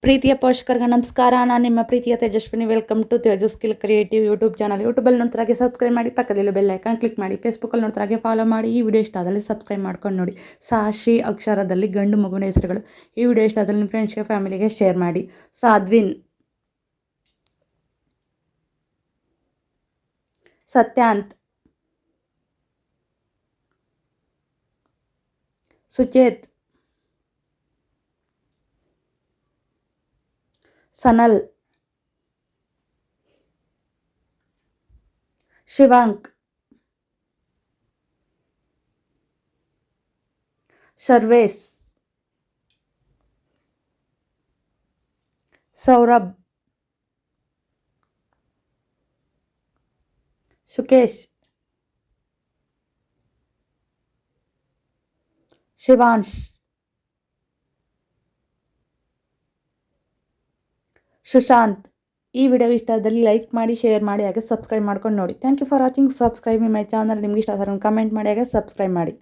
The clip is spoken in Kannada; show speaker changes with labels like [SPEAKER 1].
[SPEAKER 1] ಪ್ರೀತಿಯ ಪೋಷಕರಿಗೆ ನಮಸ್ಕಾರ. ನಾನು ನಿಮ್ಮ ಪ್ರೀತಿಯ Tejaswini. Welcome to Teju skill creative YouTube channel. ಯೂಟ್ಯೂಬಲ್ಲಿ ನೋಡ್ತಾಗೆ ಸಬ್ಸ್ಕ್ರೈಬ್ ಮಾಡಿ, ಪಕ್ಕದಲ್ಲಿ ಬೆಲ್ ಐಕಾನ್ ಕ್ಲಿಕ್ ಮಾಡಿ. ಫೇಸ್ಬುಕ್ಕಲ್ಲಿ ನೋಡ್ತಾಗೆ ಫಾಲೋ ಮಾಡಿ. ಈ ವಿಡಿಯೋ ಇಷ್ಟ ಆದಲ್ಲಿ ಸಬ್ಸ್ಕ್ರೈಬ್ ಮಾಡ್ಕೊಂಡು ನೋಡಿ. ಸಾಶಿ ಅಕ್ಷರದಲ್ಲಿ ಗಂಡು ಮಗುವಿನ ಹೆಸರುಗಳು. ಈ ವಿಡಿಯೋ ಇಷ್ಟ ಆದಲ್ಲಿ ನಿಮ್ಮ ಫ್ರೆಂಡ್ಸ್ಗೆ, ಫ್ಯಾಮಿಲಿಗೆ ಶೇರ್ ಮಾಡಿ. ಸಾಧ್ವಿನ್, ಸತ್ಯಾಂತ್, ಸುಚೇತ್, ಸನಲ್, ಶಿವಾಂಕ್, ಶರ್ವೇಸ್, ಸೌರಭ್, ಸುಕೇಶ್, ಶಿವಾಂಶ್, ಸುಶಾಂತ್. ಈ ವಿಡಿಯೋ ಇಷ್ಟ ಆದಲ್ಲಿ ಲೈಕ್ ಮಾಡಿ, ಶೇರ್ ಮಾಡಿ, ಹಾಗೆ ಸಬ್ಸ್ಕ್ರೈಬ್ ಮಾಡ್ಕೊಂಡು ನೋಡಿ. Thank you for watching. Subscribe my channel. ನಿಮ್ಗೆ ಇಷ್ಟ ಆದರೆ ಕಮೆಂಟ್ ಮಾಡಿ, ಹಾಗೆ ಸಬ್ಸ್ಕ್ರೈಬ್ ಮಾಡಿ.